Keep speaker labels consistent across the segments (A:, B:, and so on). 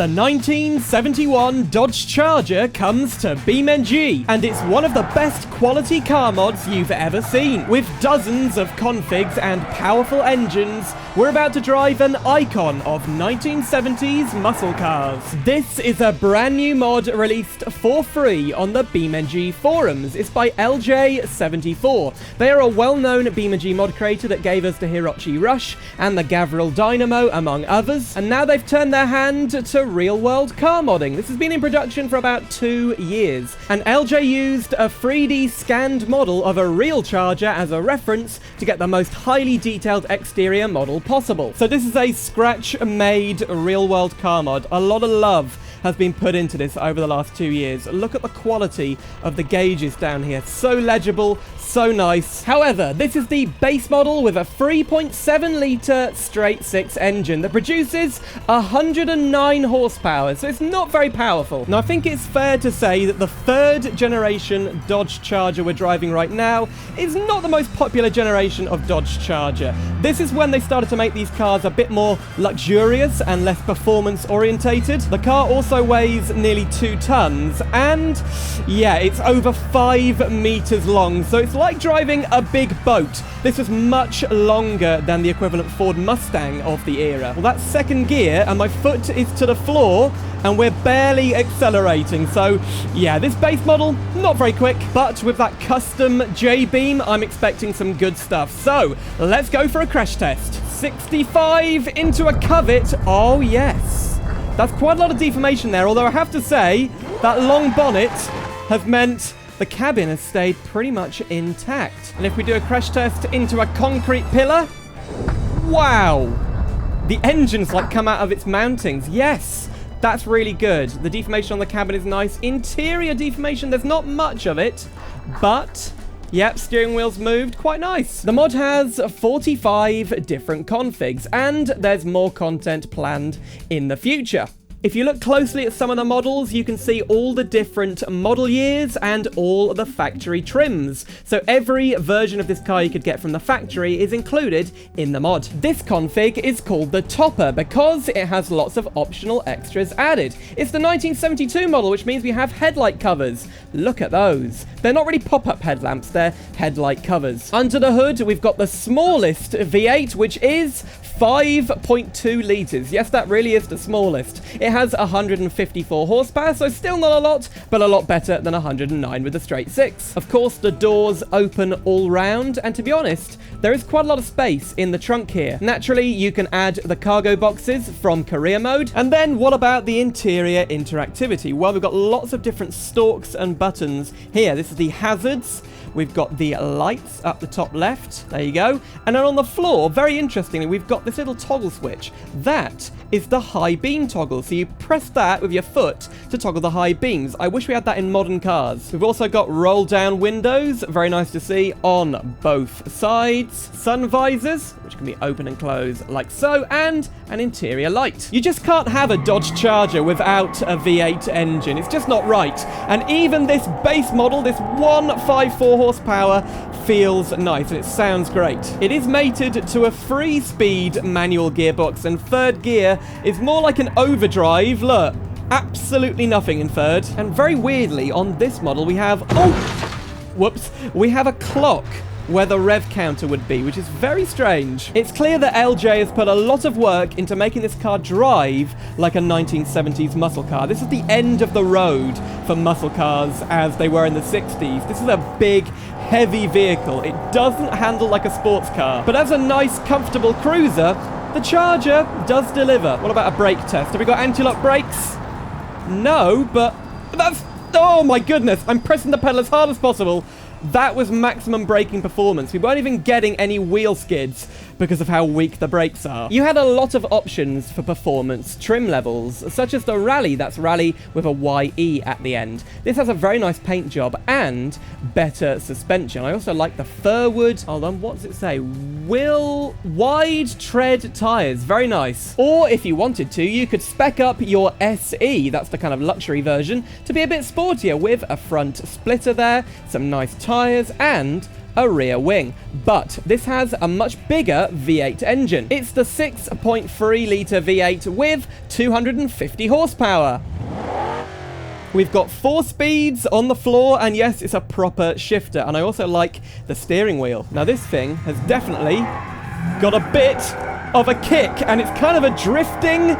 A: The 1971 Dodge Charger comes to BeamNG, and it's one of the best quality car mods you've ever seen. With dozens of configs and powerful engines, we're about to drive an icon of 1970s muscle cars. This is a brand new mod released for free on the BeamNG forums. It's by LJ74. They are a well-known BeamNG mod creator that gave us the Hirochi Rush and the Gavril Dynamo, among others, and now they've turned their hand to real-world car modding. This has been in production for about 2 years, and LJ used a 3D scanned model of a real Charger as a reference to get the most highly detailed exterior model possible. So this is a scratch-made real-world car mod. A lot of love has been put into this over the last 2 years. Look at the quality of the gauges down here. So legible, so nice. However, this is the base model with a 3.7 litre straight 6 engine that produces 109 horsepower, so it's not very powerful. Now, I think it's fair to say that the 3rd generation Dodge Charger we're driving right now is not the most popular generation of Dodge Charger. This is when they started to make these cars a bit more luxurious and less performance orientated. The car also weighs nearly 2 tons, and yeah, it's over 5 meters long, so it's like driving a big boat. This was much longer than the equivalent Ford Mustang of the era. Well, that's second gear, and my foot is to the floor, and we're barely accelerating. So yeah, this base model, not very quick, but with that custom J-beam, I'm expecting some good stuff. So let's go for a crash test. 65 into a covet. Oh yes. That's quite a lot of deformation there, although I have to say that long bonnet has meant the cabin has stayed pretty much intact. And if we do a crash test into a concrete pillar, wow, the engine's like come out of its mountings. Yes, that's really good. The deformation on the cabin is nice. Interior deformation, there's not much of it, but yep, steering wheel's moved. Quite nice. The mod has 45 different configs, and there's more content planned in the future. If you look closely at some of the models, you can see all the different model years and all the factory trims. So every version of this car you could get from the factory is included in the mod. This config is called the Topper because it has lots of optional extras added. It's the 1972 model, which means we have headlight covers. Look at those. They're not really pop-up headlamps, they're headlight covers. Under the hood, we've got the smallest V8, which is 5.2 litres. Yes, that really is the smallest. It has 154 horsepower, so still not a lot, but a lot better than 109 with the straight 6. Of course, the doors open all round, and to be honest, there is quite a lot of space in the trunk here. Naturally, you can add the cargo boxes from career mode. And then what about the interior interactivity? Well, we've got lots of different stalks and buttons here. This is the hazards. We've got the lights up the top left. There you go. And then on the floor, very interestingly, we've got this little toggle switch. That is the high beam toggle. So you press that with your foot to toggle the high beams. I wish we had that in modern cars. We've also got roll down windows. Very nice to see on both sides. Sun visors, which can be open and closed like so. And an interior light. You just can't have a Dodge Charger without a V8 engine. It's just not right. And even this base model, this 154 horsepower, feels nice and it sounds great. It is mated to a 3-speed manual gearbox, and 3rd gear is more like an overdrive. Look, absolutely nothing in 3rd. And very weirdly, on this model we have, we have a clock where the rev counter would be, which is very strange. It's clear that LJ has put a lot of work into making this car drive like a 1970s muscle car. This is the end of the road for muscle cars as they were in the 60s. This is a big, heavy vehicle. It doesn't handle like a sports car, but as a nice, comfortable cruiser, the Charger does deliver. What about a brake test? Have we got anti-lock brakes? No, but that's... Oh my goodness, I'm pressing the pedal as hard as possible. That was maximum braking performance. We weren't even getting any wheel skids because of how weak the brakes are. You had a lot of options for performance trim levels, such as the Rally. That's Rally with a YE at the end. This has a very nice paint job and better suspension. I also like the Furwood. Hold on, what does it say? Wide tread tires. Very nice. Or if you wanted to, you could spec up your SE, that's the kind of luxury version, to be a bit sportier with a front splitter there, some nice tires, and a rear wing. But this has a much bigger V8 engine. It's the 6.3-litre V8 with 250 horsepower. We've got 4 speeds on the floor, and yes, it's a proper shifter. And I also like the steering wheel. Now, this thing has definitely got a bit of a kick, and it's kind of a drifting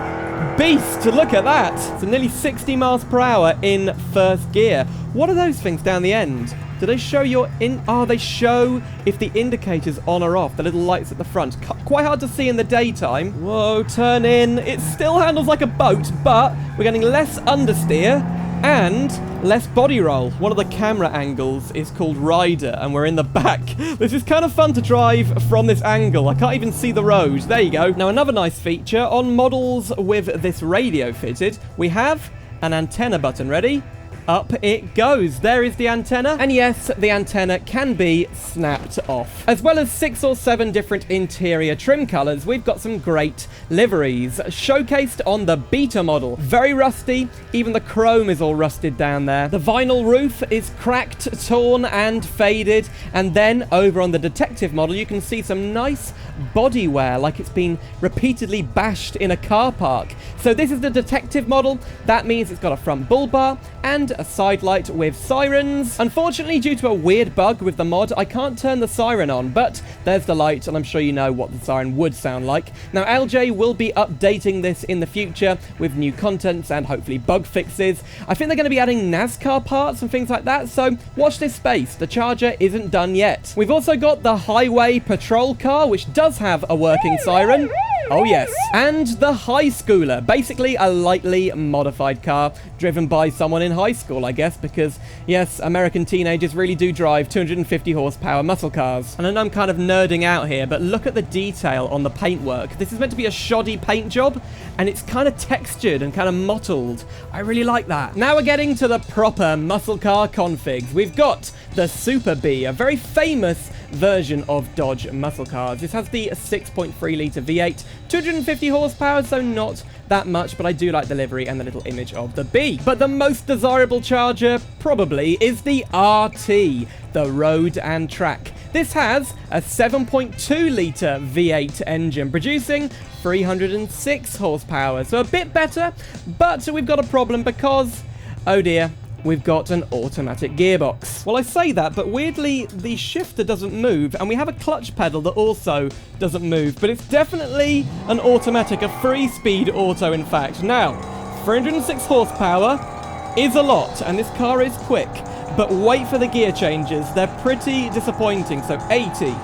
A: beast. Look at that. So nearly 60 miles per hour in first gear. What are those things down the end? Do they show your Oh, they show if the indicator's on or off. The little lights at the front. Quite hard to see in the daytime. Whoa, turn in. It still handles like a boat, but we're getting less understeer and less body roll. One of the camera angles is called Rudder, and we're in the back. This is kind of fun to drive from this angle. I can't even see the road. There you go. Now, another nice feature on models with this radio fitted, we have an antenna button. Ready? Up it goes. There is the antenna. And yes, the antenna can be snapped off. As well as 6 or 7 different interior trim colors, we've got some great liveries showcased on the beta model. Very rusty. Even the chrome is all rusted down there. The vinyl roof is cracked, torn, and faded. And then over on the detective model, you can see some nice body wear, like it's been repeatedly bashed in a car park. So this is the detective model. That means it's got a front bull bar and a side light with sirens. Unfortunately, due to a weird bug with the mod, I can't turn the siren on, but there's the light, and I'm sure you know what the siren would sound like. Now, LJ will be updating this in the future with new contents and hopefully bug fixes. I think they're going to be adding NASCAR parts and things like that, so watch this space. The charger isn't done yet. We've also got the highway patrol car, which does have a working siren. Oh yes. And the high schooler, basically a lightly modified car driven by someone in high school, I guess, because yes, American teenagers really do drive 250 horsepower muscle cars. And I know I'm kind of nerding out here, but look at the detail on the paintwork. This is meant to be a shoddy paint job, and it's kind of textured and kind of mottled. I really like that. Now we're getting to the proper muscle car configs. We've got the Super B, a very famous version of Dodge muscle cars. This has the 6.3-litre V8, 250 horsepower, so not that much, but I do like the livery and the little image of the B. But the most desirable charger probably is the RT, the Road and Track. This has a 7.2-litre V8 engine, producing 306 horsepower, so a bit better, but we've got a problem because, oh dear, we've got an automatic gearbox. Well, I say that, but weirdly, the shifter doesn't move, and we have a clutch pedal that also doesn't move, but it's definitely an automatic, a 3-speed auto, in fact. Now, 306 horsepower is a lot, and this car is quick, but wait for the gear changes. They're pretty disappointing. So 80,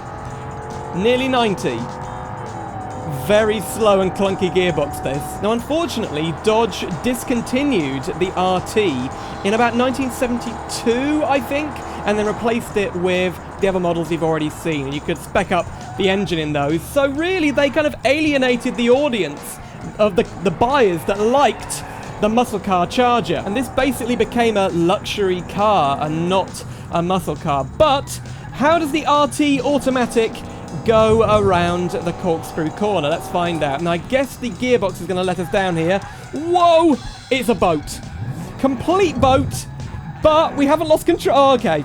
A: nearly 90. Very slow and clunky gearbox, this. Now, unfortunately, Dodge discontinued the RT in about 1972, I think, and then replaced it with the other models you've already seen. You could spec up the engine in those. So really, they kind of alienated the audience of the buyers that liked the muscle car charger. And this basically became a luxury car and not a muscle car. But how does the RT automatic go around the corkscrew corner? Let's find out. And I guess the gearbox is going to let us down here. Whoa! It's a boat. Complete boat. But we haven't lost control. Oh, okay.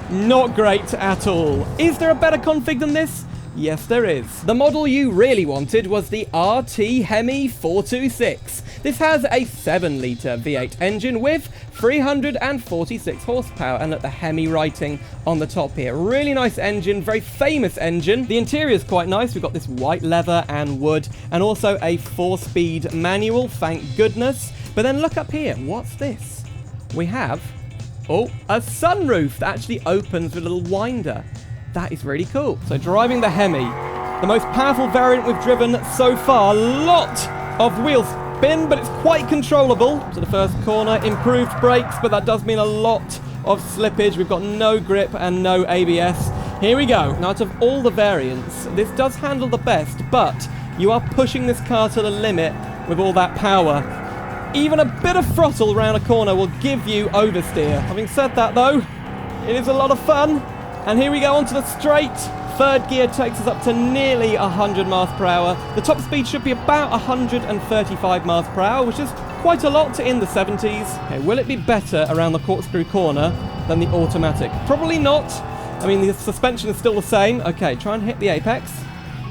A: Not great at all. Is there a better config than this? Yes, there is. The model you really wanted was the RT Hemi 426. This has a 7-litre V8 engine with 346 horsepower, and look, the Hemi writing on the top here. Really nice engine, very famous engine. The interior is quite nice. We've got this white leather and wood, and also a 4-speed manual, thank goodness. But then look up here. What's this? We have, oh, a sunroof that actually opens with a little winder. That is really cool. So driving the Hemi, the most powerful variant we've driven so far. Lot of wheel spin, but it's quite controllable. To the first corner, improved brakes, but that does mean a lot of slippage. We've got no grip and no ABS. Here we go. Now, out of all the variants, this does handle the best, but you are pushing this car to the limit with all that power. Even a bit of throttle around a corner will give you oversteer. Having said that, though, it is a lot of fun. And here we go onto the straight. Third gear takes us up to nearly 100 miles per hour. The top speed should be about 135 miles per hour, which is quite a lot in the 70s. Okay, will it be better around the corkscrew corner than the automatic? Probably not. I mean, the suspension is still the same. Okay, try and hit the apex.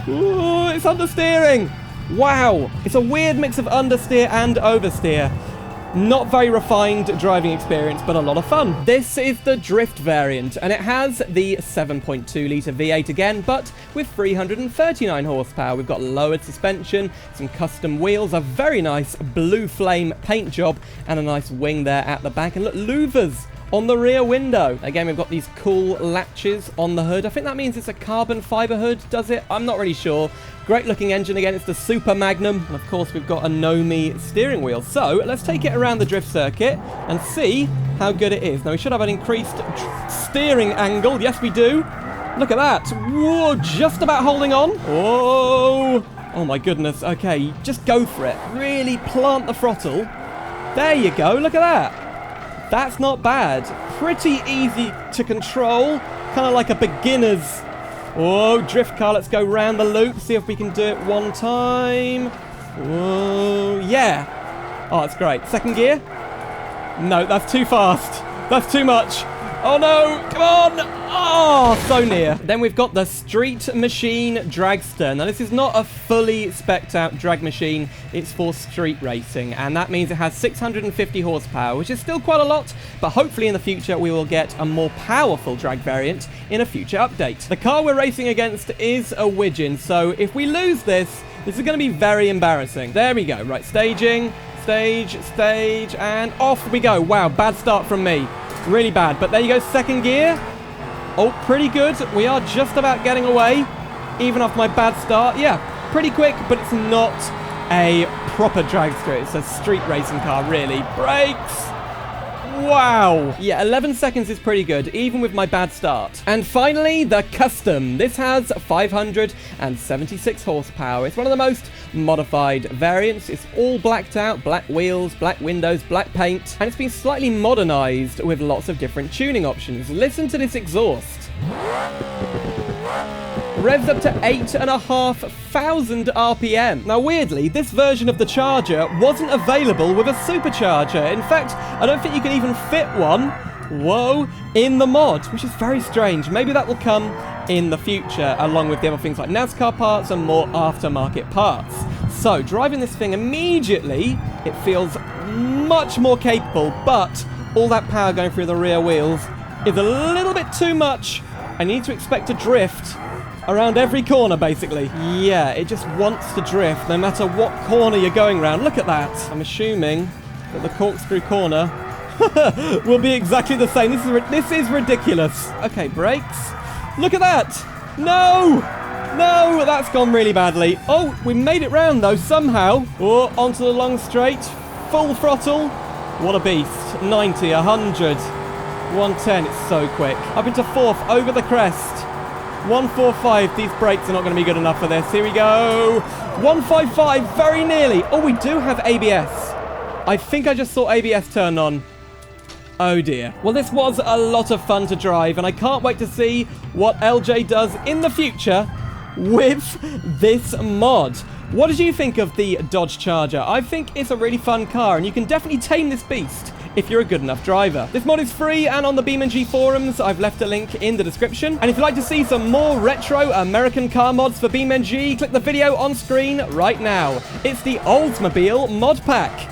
A: Ooh, it's understeering. Wow. It's a weird mix of understeer and oversteer. Not very refined driving experience, but a lot of fun. This is the drift variant, and it has the 7.2-litre V8 again, but with 339 horsepower. We've got lowered suspension, some custom wheels, a very nice blue flame paint job, and a nice wing there at the back. And look, louvers on the rear window. Again, we've got these cool latches on the hood. I think that means it's a carbon fiber hood, does it? I'm not really sure. Great looking engine again. It's the Super Magnum. And of course, we've got a Nomi steering wheel. So let's take it around the drift circuit and see how good it is. Now, we should have an increased steering angle. Yes, we do. Look at that. Whoa, just about holding on. Whoa. Oh my goodness. Okay, just go for it. Really plant the throttle. There you go. Look at that. That's not bad. Pretty easy to control. Kind of like a beginner's. Whoa, drift car. Let's go round the loop. See if we can do it one time. Whoa, yeah. Oh, that's great. Second gear. No, that's too fast. That's too much. Oh no, come on. Oh, so near. Then we've got the Street Machine Dragster. Now, this is not a fully spec'd out drag machine. It's for street racing, and that means it has 650 horsepower, which is still quite a lot, but hopefully in the future we will get a more powerful drag variant in a future update. The car we're racing against is a Widgeon, so if we lose this is going to be very embarrassing. There we go. Right, staging, stage, and off we go. Wow, bad start from me. Really bad, but there you go, second gear. Oh, pretty good. We are just about getting away, even after my bad start. Yeah, pretty quick, but it's not a proper dragster. It's a street racing car, really. Brakes. Wow. Yeah, 11 seconds is pretty good, even with my bad start. And finally, the Custom. This has 576 horsepower. It's one of the most modified variants. It's all blacked out, black wheels, black windows, black paint, and it's been slightly modernized with lots of different tuning options. Listen to this exhaust. Revs up to 8,500 RPM. Now, weirdly, this version of the Charger wasn't available with a supercharger. In fact, I don't think you can even fit one, whoa, in the mod, which is very strange. Maybe that will come in the future, along with the other things like NASCAR parts and more aftermarket parts. So, driving this thing immediately, it feels much more capable, but all that power going through the rear wheels is a little bit too much. I need to expect to drift around every corner, basically. Yeah, it just wants to drift no matter what corner you're going around. Look at that. I'm assuming that the corkscrew corner will be exactly the same. This is ridiculous. Okay, brakes. Look at that. No, that's gone really badly. Oh, we made it round though somehow. Oh, onto the long straight. Full throttle. What a beast. 90, 100, 110. It's so quick. Up into fourth, over the crest. 145. These brakes are not going to be good enough for this. Here we go. 155. Very nearly. Oh, we do have ABS. I think I just saw ABS turn on. Oh dear. Well, this was a lot of fun to drive, and I can't wait to see what LJ does in the future with this mod. What did you think of the Dodge Charger? I think it's a really fun car, and you can definitely tame this beast if you're a good enough driver. This mod is free, and on the BeamNG forums, I've left a link in the description. And if you'd like to see some more retro American car mods for BeamNG, click the video on screen right now. It's the Oldsmobile mod pack.